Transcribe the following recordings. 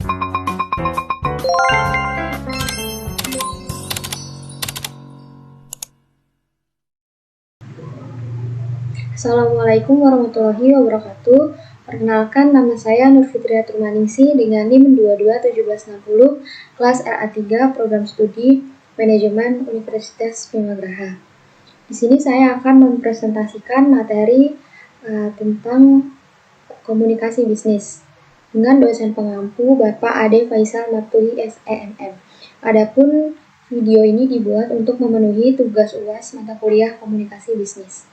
Assalamualaikum warahmatullahi wabarakatuh. Perkenalkan, nama saya Nur Fitria Turmaningsih dengan NIM 221760, kelas RA3, Program Studi Manajemen Universitas Bima Graha. Di sini saya akan mempresentasikan materi tentang komunikasi bisnis dengan dosen pengampu Bapak Ade Faisal Martuli SEMM. Adapun video ini dibuat untuk memenuhi tugas UAS mata kuliah komunikasi bisnis.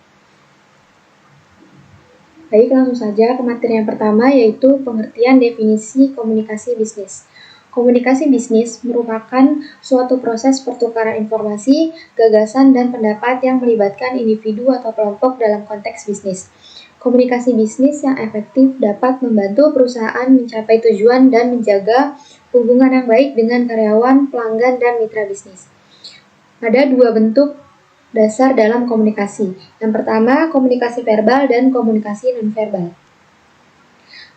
Baik, langsung saja ke materi yang pertama, yaitu pengertian definisi komunikasi bisnis. Komunikasi bisnis merupakan suatu proses pertukaran informasi, gagasan, dan pendapat yang melibatkan individu atau kelompok dalam konteks bisnis. Komunikasi bisnis yang efektif dapat membantu perusahaan mencapai tujuan dan menjaga hubungan yang baik dengan karyawan, pelanggan, dan mitra bisnis. Ada dua bentuk dasar dalam komunikasi. Yang pertama, komunikasi verbal dan komunikasi nonverbal.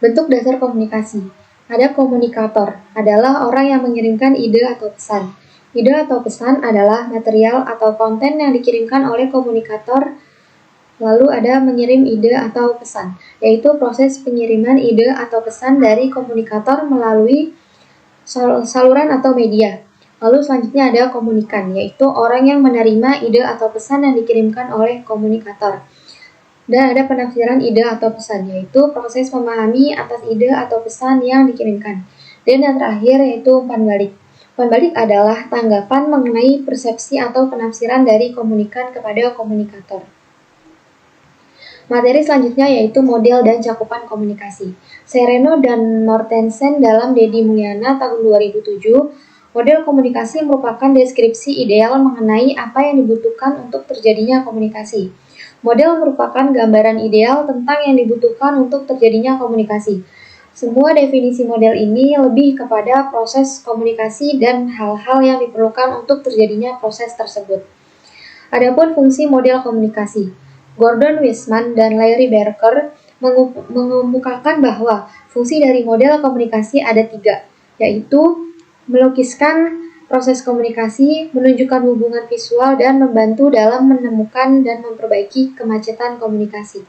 Bentuk dasar komunikasi. Ada komunikator, adalah orang yang mengirimkan ide atau pesan. Ide atau pesan adalah material atau konten yang dikirimkan oleh komunikator. Lalu ada mengirim ide atau pesan, yaitu proses pengiriman ide atau pesan dari komunikator melalui saluran atau media. Lalu selanjutnya ada komunikan, yaitu orang yang menerima ide atau pesan yang dikirimkan oleh komunikator. Dan ada penafsiran ide atau pesan, yaitu proses memahami atas ide atau pesan yang dikirimkan. Dan yang terakhir yaitu umpan balik. Umpan balik adalah tanggapan mengenai persepsi atau penafsiran dari komunikan kepada komunikator. Materi selanjutnya yaitu model dan cakupan komunikasi. Sereno dan Mortensen dalam Deddy Mulyana tahun 2007, model komunikasi merupakan deskripsi ideal mengenai apa yang dibutuhkan untuk terjadinya komunikasi. Model merupakan gambaran ideal tentang yang dibutuhkan untuk terjadinya komunikasi. Semua definisi model ini lebih kepada proses komunikasi dan hal-hal yang diperlukan untuk terjadinya proses tersebut. Adapun fungsi model komunikasi. Gordon Wiseman dan Larry Barker mengemukakan bahwa fungsi dari model komunikasi ada 3, yaitu melukiskan proses komunikasi, menunjukkan hubungan visual, dan membantu dalam menemukan dan memperbaiki kemacetan komunikasi.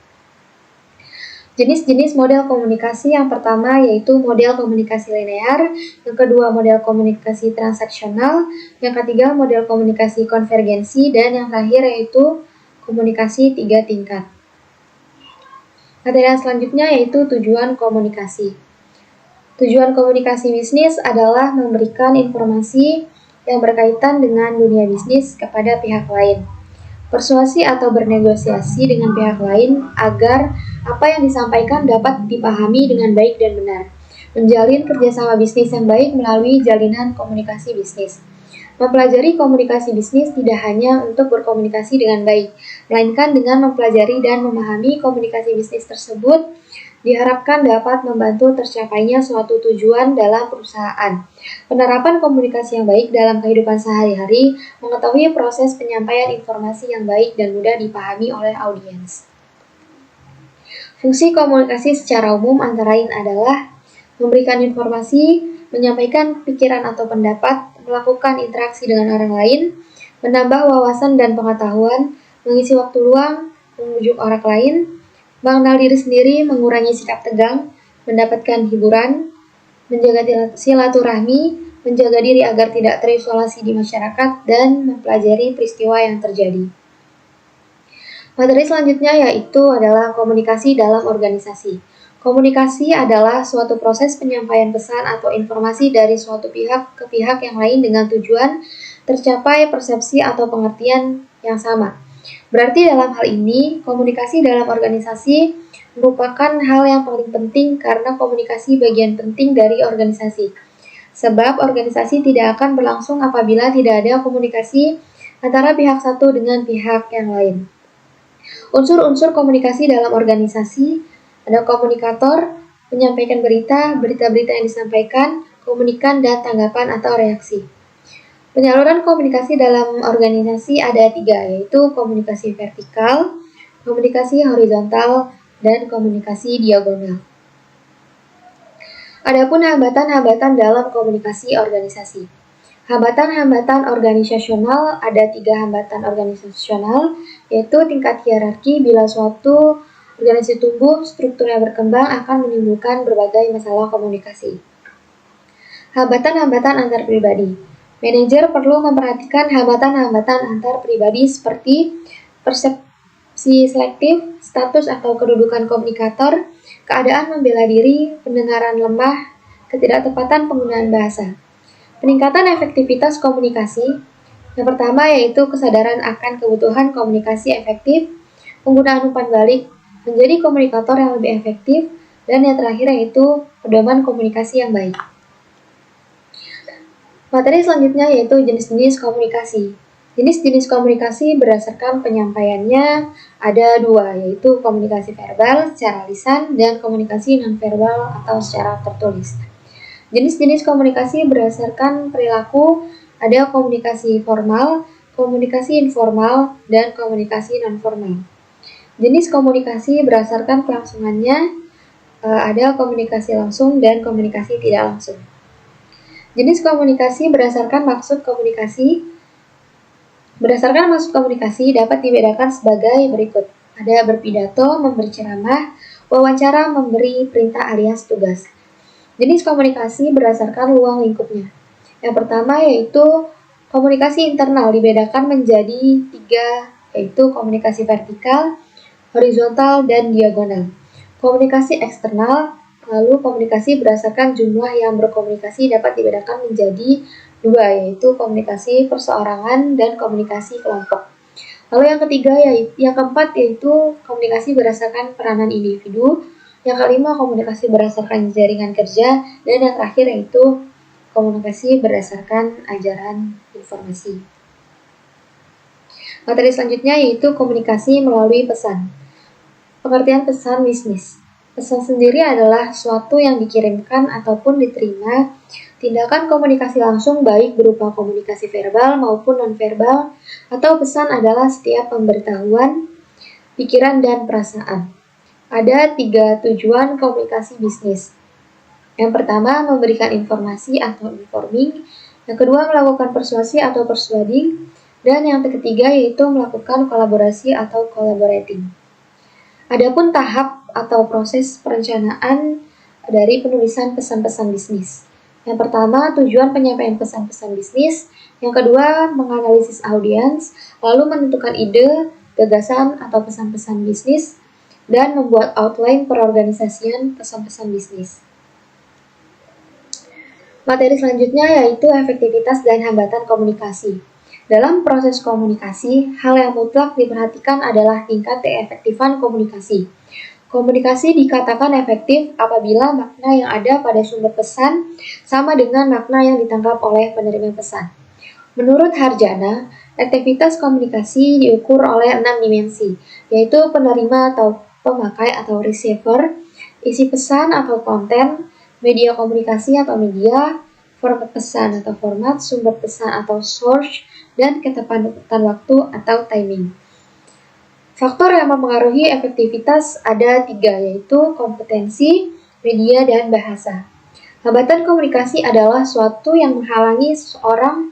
Jenis-jenis model komunikasi yang pertama yaitu model komunikasi linear, yang kedua model komunikasi transaksional, yang ketiga model komunikasi konvergensi, dan yang terakhir yaitu komunikasi 3 tingkat. Materi selanjutnya yaitu tujuan komunikasi. Tujuan komunikasi bisnis adalah memberikan informasi yang berkaitan dengan dunia bisnis kepada pihak lain. Persuasi atau bernegosiasi dengan pihak lain agar apa yang disampaikan dapat dipahami dengan baik dan benar. Menjalin kerjasama bisnis yang baik melalui jalinan komunikasi bisnis. Mempelajari komunikasi bisnis tidak hanya untuk berkomunikasi dengan baik, melainkan dengan mempelajari dan memahami komunikasi bisnis tersebut diharapkan dapat membantu tercapainya suatu tujuan dalam perusahaan. Penerapan komunikasi yang baik dalam kehidupan sehari-hari, mengetahui proses penyampaian informasi yang baik dan mudah dipahami oleh audiens. Fungsi komunikasi secara umum antara lain adalah memberikan informasi, menyampaikan pikiran atau pendapat, melakukan interaksi dengan orang lain, menambah wawasan dan pengetahuan, mengisi waktu luang, membujuk orang lain, mengenal diri sendiri, mengurangi sikap tegang, mendapatkan hiburan, menjaga silaturahmi, menjaga diri agar tidak terisolasi di masyarakat, dan mempelajari peristiwa yang terjadi. Materi selanjutnya yaitu adalah komunikasi dalam organisasi. Komunikasi adalah suatu proses penyampaian pesan atau informasi dari suatu pihak ke pihak yang lain dengan tujuan tercapai persepsi atau pengertian yang sama. Berarti dalam hal ini, komunikasi dalam organisasi merupakan hal yang paling penting karena komunikasi bagian penting dari organisasi. Sebab organisasi tidak akan berlangsung apabila tidak ada komunikasi antara pihak satu dengan pihak yang lain. Unsur-unsur komunikasi dalam organisasi ada komunikator, menyampaikan berita-berita yang disampaikan, komunikan, dan tanggapan atau reaksi. Penyaluran komunikasi dalam organisasi ada 3, yaitu komunikasi vertikal, komunikasi horizontal, dan komunikasi diagonal. Adapun hambatan-hambatan dalam komunikasi organisasi. Hambatan-hambatan organisasional, ada 3 hambatan organisasional, yaitu tingkat hierarki. Bila suatu organisasi tumbuh, strukturnya berkembang akan menimbulkan berbagai masalah komunikasi. Hambatan-hambatan antar pribadi. Manajer perlu memperhatikan hambatan-hambatan antar pribadi seperti persepsi selektif, status atau kedudukan komunikator, keadaan membela diri, pendengaran lemah, ketidaktepatan penggunaan bahasa. Peningkatan efektivitas komunikasi. Yang pertama yaitu kesadaran akan kebutuhan komunikasi efektif, penggunaan umpan balik, menjadi komunikator yang lebih efektif, dan yang terakhir yaitu pedoman komunikasi yang baik. Materi selanjutnya yaitu jenis-jenis komunikasi. Jenis-jenis komunikasi berdasarkan penyampaiannya ada 2, yaitu komunikasi verbal secara lisan dan komunikasi nonverbal atau secara tertulis. Jenis-jenis komunikasi berdasarkan perilaku ada komunikasi formal, komunikasi informal, dan komunikasi nonformal. Jenis komunikasi berdasarkan kelangsungannya ada komunikasi langsung dan komunikasi tidak langsung. Jenis komunikasi berdasarkan maksud komunikasi. Berdasarkan maksud komunikasi dapat dibedakan sebagai berikut. Ada berpidato, memberi ceramah, wawancara, memberi perintah alias tugas. Jenis komunikasi berdasarkan ruang lingkupnya. Yang pertama yaitu komunikasi internal dibedakan menjadi 3, yaitu komunikasi vertikal, horizontal, dan diagonal. Komunikasi eksternal, lalu komunikasi berdasarkan jumlah yang berkomunikasi dapat dibedakan menjadi 2, yaitu komunikasi perseorangan dan komunikasi kelompok. Lalu yang keempat yaitu komunikasi berdasarkan peranan individu. Yang kelima komunikasi berdasarkan jaringan kerja, dan yang terakhir yaitu komunikasi berdasarkan ajaran informasi. Materi selanjutnya yaitu komunikasi melalui pesan. Pengertian pesan bisnis. Pesan sendiri adalah suatu yang dikirimkan ataupun diterima, tindakan komunikasi langsung baik berupa komunikasi verbal maupun nonverbal, atau pesan adalah setiap pemberitahuan, pikiran, dan perasaan. Ada 3 tujuan komunikasi bisnis. Yang pertama, memberikan informasi atau informing. Yang kedua, melakukan persuasi atau persuading. Dan yang ketiga yaitu melakukan kolaborasi atau collaborating. Adapun tahap atau proses perencanaan dari penulisan pesan-pesan bisnis. Yang pertama, tujuan penyampaian pesan-pesan bisnis. Yang kedua, menganalisis audiens, lalu menentukan ide, gagasan atau pesan-pesan bisnis, dan membuat outline perorganisasian pesan-pesan bisnis. Materi selanjutnya yaitu efektivitas dan hambatan komunikasi. Dalam proses komunikasi, hal yang mutlak diperhatikan adalah tingkat keefektifan komunikasi. Komunikasi dikatakan efektif apabila makna yang ada pada sumber pesan sama dengan makna yang ditangkap oleh penerima pesan. Menurut Harjana, efektivitas komunikasi diukur oleh 6 dimensi, yaitu penerima atau pemakai atau receiver, isi pesan atau konten, media komunikasi atau media, format pesan atau format, sumber pesan atau source, dan ketepatan waktu atau timing. Faktor yang mempengaruhi efektivitas ada 3, yaitu kompetensi, media, dan bahasa. Hambatan komunikasi adalah suatu yang menghalangi seseorang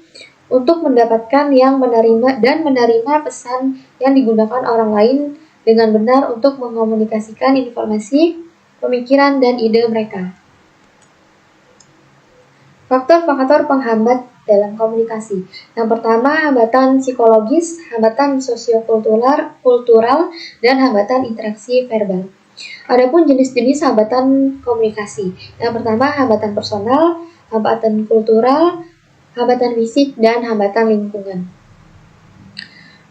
untuk mendapatkan yang menerima pesan yang digunakan orang lain dengan benar untuk mengomunikasikan informasi, pemikiran, dan ide mereka. Faktor-faktor penghambat dalam komunikasi. Yang pertama, hambatan psikologis, hambatan sosiokultural, dan hambatan interaksi verbal. Adapun jenis-jenis hambatan komunikasi. Yang pertama, hambatan personal, hambatan kultural, hambatan fisik, dan hambatan lingkungan.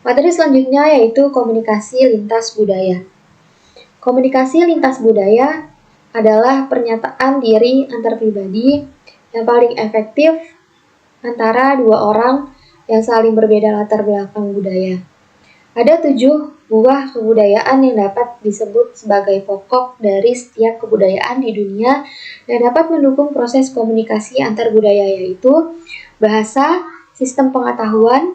Materi selanjutnya yaitu komunikasi lintas budaya. Komunikasi lintas budaya adalah pernyataan diri antar pribadi yang paling efektif antara 2 orang yang saling berbeda latar belakang budaya. Ada 7 buah kebudayaan yang dapat disebut sebagai pokok dari setiap kebudayaan di dunia dan dapat mendukung proses komunikasi antar budaya, yaitu bahasa, sistem pengetahuan,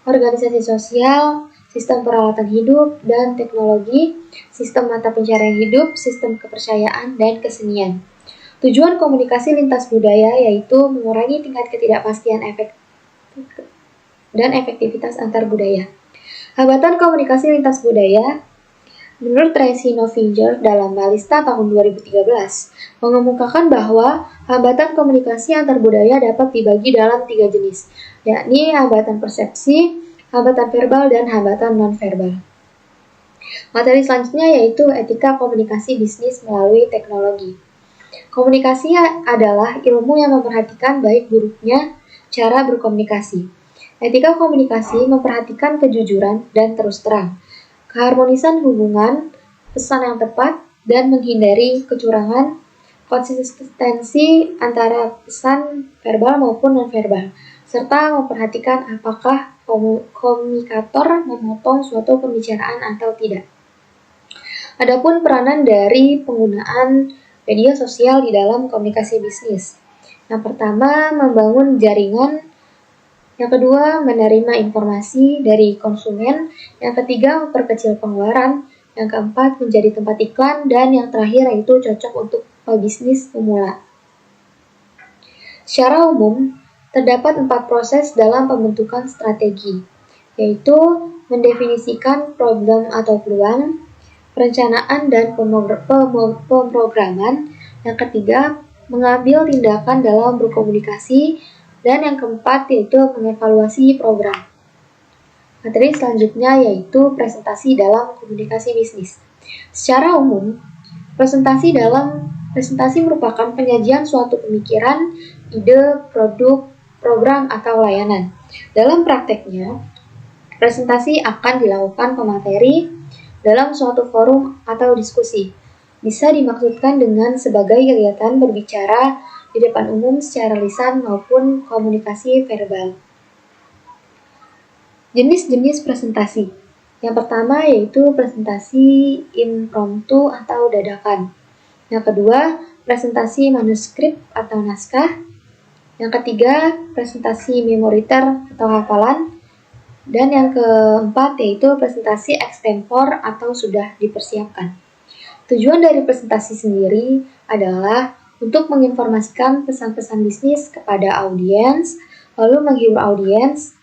organisasi sosial, sistem peralatan hidup dan teknologi, sistem mata pencarian hidup, sistem kepercayaan, dan kesenian. Tujuan komunikasi lintas budaya yaitu mengurangi tingkat ketidakpastian dan efektivitas antar budaya. Hambatan komunikasi lintas budaya, menurut Tracy Novinger dalam Malista tahun 2013, mengemukakan bahwa hambatan komunikasi antar budaya dapat dibagi dalam 3 jenis, yakni hambatan persepsi, hambatan verbal, dan hambatan non-verbal. Materi selanjutnya yaitu etika komunikasi bisnis melalui teknologi. Komunikasi adalah ilmu yang memperhatikan baik buruknya cara berkomunikasi. Etika komunikasi memperhatikan kejujuran dan terus terang, keharmonisan hubungan, pesan yang tepat, dan menghindari kecurangan, konsistensi antara pesan verbal maupun non-verbal, serta memperhatikan apakah komunikator memotong suatu pembicaraan atau tidak. Adapun peranan dari penggunaan media sosial di dalam komunikasi bisnis. Yang pertama, membangun jaringan. Yang kedua, menerima informasi dari konsumen. Yang ketiga, memperkecil pengeluaran. Yang keempat, menjadi tempat iklan. Dan yang terakhir yaitu cocok untuk pebisnis pemula. Secara umum, terdapat 4 proses dalam pembentukan strategi, yaitu mendefinisikan problem atau peluang, perencanaan dan pemrograman. Yang ketiga, mengambil tindakan dalam berkomunikasi. Dan yang keempat yaitu mengevaluasi program. Materi selanjutnya yaitu presentasi dalam komunikasi bisnis. Secara umum, presentasi merupakan penyajian suatu pemikiran, ide, produk, program, atau layanan. Dalam prakteknya, presentasi akan dilakukan pemateri dalam suatu forum atau diskusi. Bisa dimaksudkan dengan sebagai kegiatan berbicara di depan umum secara lisan maupun komunikasi verbal. Jenis-jenis presentasi. Yang pertama yaitu presentasi impromptu atau dadakan. Yang kedua, presentasi manuskrip atau naskah. Yang ketiga, presentasi memoriter atau hafalan. Dan yang keempat yaitu presentasi extempor atau sudah dipersiapkan. Tujuan dari presentasi sendiri adalah untuk menginformasikan pesan-pesan bisnis kepada audiens, lalu menghibur audiens,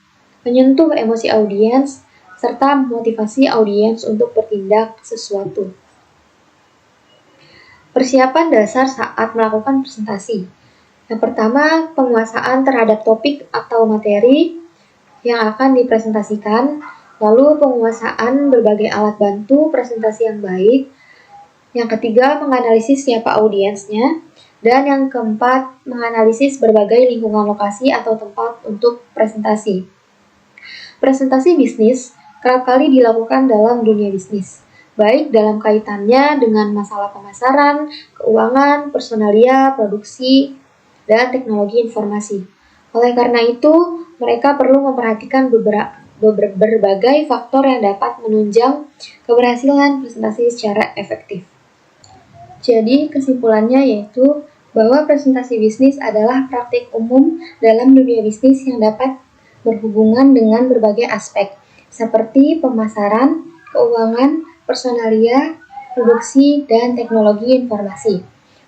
menyentuh emosi audiens, serta memotivasi audiens untuk bertindak sesuatu. Persiapan dasar saat melakukan presentasi. Yang pertama, penguasaan terhadap topik atau materi yang akan dipresentasikan, lalu penguasaan berbagai alat bantu presentasi yang baik. Yang ketiga, menganalisis siapa audiensnya. Dan yang keempat, menganalisis berbagai lingkungan lokasi atau tempat untuk presentasi. Presentasi bisnis kerap kali dilakukan dalam dunia bisnis, baik dalam kaitannya dengan masalah pemasaran, keuangan, personalia, produksi, dan teknologi informasi. Oleh karena itu, mereka perlu memperhatikan berbagai faktor yang dapat menunjang keberhasilan presentasi secara efektif. Jadi, kesimpulannya yaitu bahwa presentasi bisnis adalah praktik umum dalam dunia bisnis yang dapat berhubungan dengan berbagai aspek, seperti pemasaran, keuangan, personalia, produksi, dan teknologi informasi.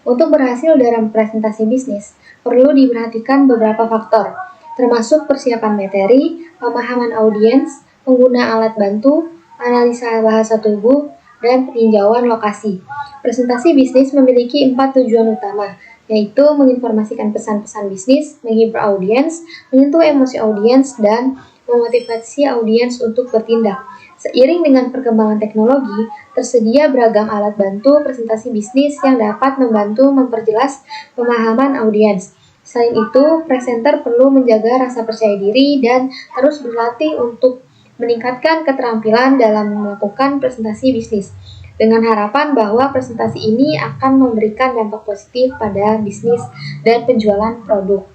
Untuk berhasil dalam presentasi bisnis, perlu diperhatikan beberapa faktor, termasuk persiapan materi, pemahaman audiens, pengguna alat bantu, analisa bahasa tubuh, dan peninjauan lokasi. Presentasi bisnis memiliki 4 tujuan utama, yaitu menginformasikan pesan-pesan bisnis, menghibur audiens, menyentuh emosi audiens, dan memotivasi audiens untuk bertindak. Seiring dengan perkembangan teknologi, tersedia beragam alat bantu presentasi bisnis yang dapat membantu memperjelas pemahaman audiens. Selain itu, presenter perlu menjaga rasa percaya diri dan terus berlatih untuk meningkatkan keterampilan dalam melakukan presentasi bisnis, dengan harapan bahwa presentasi ini akan memberikan dampak positif pada bisnis dan penjualan produk.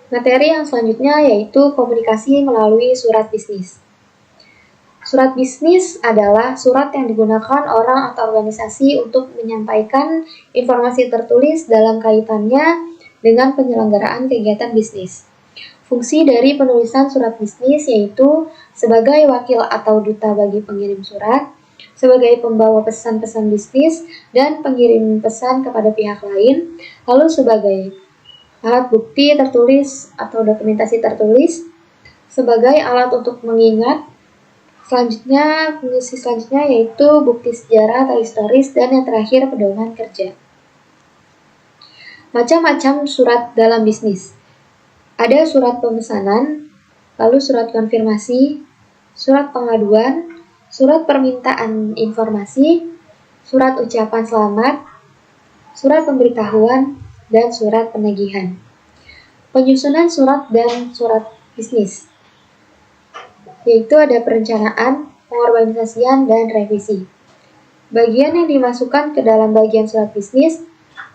Materi yang selanjutnya yaitu komunikasi melalui surat bisnis. Surat bisnis adalah surat yang digunakan orang atau organisasi untuk menyampaikan informasi tertulis dalam kaitannya dengan penyelenggaraan kegiatan bisnis. Fungsi dari penulisan surat bisnis yaitu sebagai wakil atau duta bagi pengirim surat, sebagai pembawa pesan-pesan bisnis dan pengirim pesan kepada pihak lain, lalu sebagai alat bukti tertulis atau dokumentasi tertulis, sebagai alat untuk mengingat. Selanjutnya, fungsi selanjutnya yaitu bukti sejarah atau historis, dan yang terakhir pedoman kerja. Macam-macam surat dalam bisnis. Ada surat pemesanan, lalu surat konfirmasi, surat pengaduan, surat permintaan informasi, surat ucapan selamat, surat pemberitahuan, dan surat penagihan. Penyusunan surat dan surat bisnis, yaitu ada perencanaan, pengorganisasian, dan revisi. Bagian yang dimasukkan ke dalam bagian surat bisnis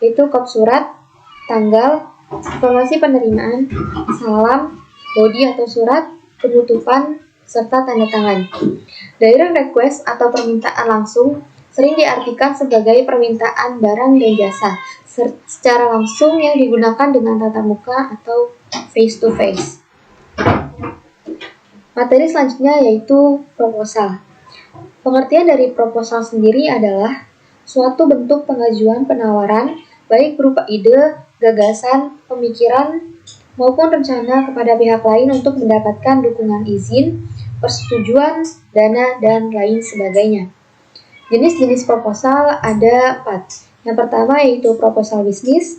yaitu kop surat, tanggal, informasi penerimaan, salam, bodi atau surat, penutupan, serta tanda tangan. Direct request atau permintaan langsung sering diartikan sebagai permintaan barang dan jasa secara langsung yang digunakan dengan tatap muka atau face to face. Materi selanjutnya yaitu proposal. Pengertian dari proposal sendiri adalah suatu bentuk pengajuan penawaran baik berupa ide, gagasan, pemikiran, maupun rencana kepada pihak lain untuk mendapatkan dukungan izin, persetujuan, dana, dan lain sebagainya. Jenis-jenis proposal ada 4. Yang pertama yaitu proposal bisnis,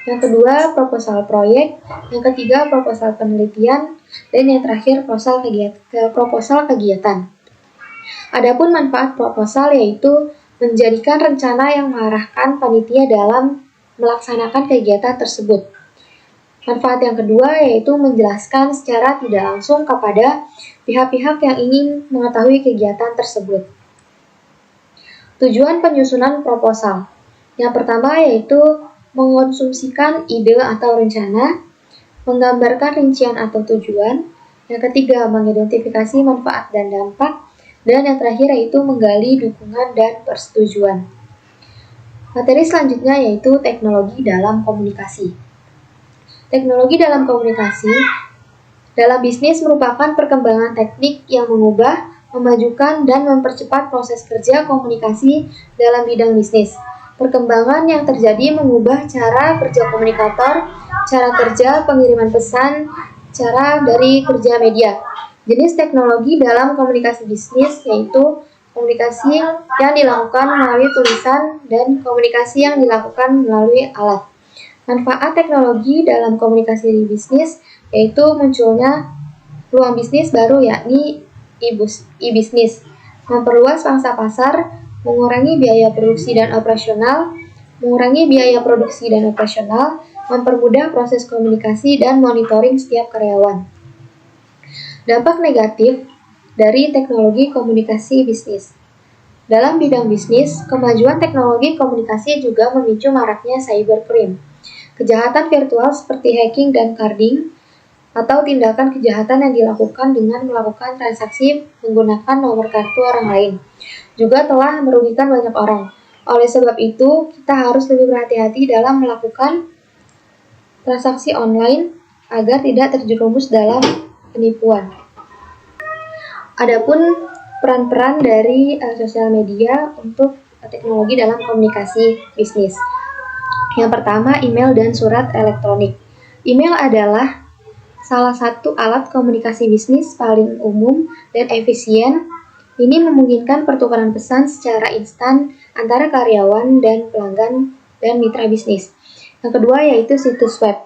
yang kedua proposal proyek, yang ketiga proposal penelitian, dan yang terakhir proposal kegiatan. Adapun manfaat proposal yaitu menjadikan rencana yang mengarahkan panitia dalam melaksanakan kegiatan tersebut. Manfaat yang kedua yaitu menjelaskan secara tidak langsung kepada pihak-pihak yang ingin mengetahui kegiatan tersebut. Tujuan penyusunan proposal. Yang pertama yaitu mengonsumsikan ide atau rencana, menggambarkan rincian atau tujuan. Yang ketiga, mengidentifikasi manfaat dan dampak. Dan yang terakhir yaitu menggali dukungan dan persetujuan. Materi selanjutnya yaitu teknologi dalam komunikasi. Teknologi dalam komunikasi dalam bisnis merupakan perkembangan teknik yang mengubah, memajukan, dan mempercepat proses kerja komunikasi dalam bidang bisnis. Perkembangan yang terjadi mengubah cara kerja komunikator, cara kerja pengiriman pesan, cara dari kerja media. Jenis teknologi dalam komunikasi bisnis yaitu komunikasi yang dilakukan melalui tulisan dan komunikasi yang dilakukan melalui alat. Manfaat teknologi dalam komunikasi di bisnis yaitu munculnya peluang bisnis baru yakni e-bisnis, memperluas pangsa pasar, mengurangi biaya produksi dan operasional, mempermudah proses komunikasi dan monitoring setiap karyawan. Dampak negatif dari teknologi komunikasi bisnis. Dalam bidang bisnis, kemajuan teknologi komunikasi juga memicu maraknya cybercrime. Kejahatan virtual seperti hacking dan carding, atau tindakan kejahatan yang dilakukan dengan melakukan transaksi menggunakan nomor kartu orang lain, juga telah merugikan banyak orang. Oleh sebab itu, kita harus lebih berhati-hati dalam melakukan transaksi online agar tidak terjerumus dalam penipuan. Adapun peran-peran dari sosial media untuk teknologi dalam komunikasi bisnis. Yang pertama, email dan surat elektronik. Email adalah salah satu alat komunikasi bisnis paling umum dan efisien. Ini memungkinkan pertukaran pesan secara instan antara karyawan dan pelanggan dan mitra bisnis. Yang kedua yaitu situs web.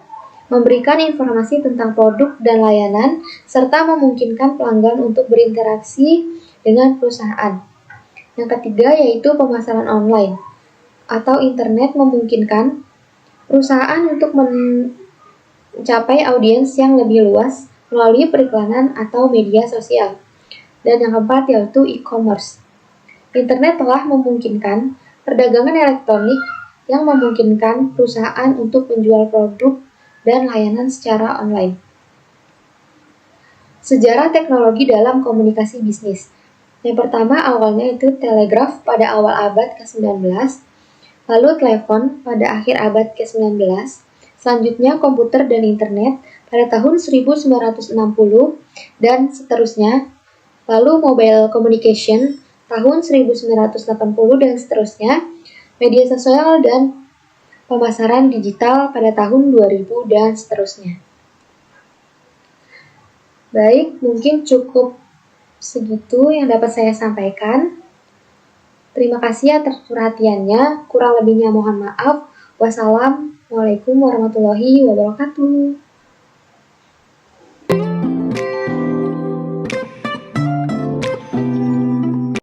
Memberikan informasi tentang produk dan layanan, serta memungkinkan pelanggan untuk berinteraksi dengan perusahaan. Yang ketiga yaitu pemasaran online atau internet memungkinkan perusahaan untuk mencapai audiens yang lebih luas melalui periklanan atau media sosial. Dan yang keempat yaitu e-commerce. Internet telah memungkinkan perdagangan elektronik yang memungkinkan perusahaan untuk menjual produk dan layanan secara online. Sejarah teknologi dalam komunikasi bisnis. Yang pertama awalnya itu telegraf pada awal abad ke-19, lalu telepon pada akhir abad ke-19, selanjutnya komputer dan internet pada tahun 1960, dan seterusnya, lalu mobile communication tahun 1980 dan seterusnya, media sosial dan pemasaran digital pada tahun 2000 dan seterusnya. Baik, mungkin cukup segitu yang dapat saya sampaikan. Terima kasih atas perhatiannya. Kurang lebihnya mohon maaf. Wassalamualaikum warahmatullahi wabarakatuh.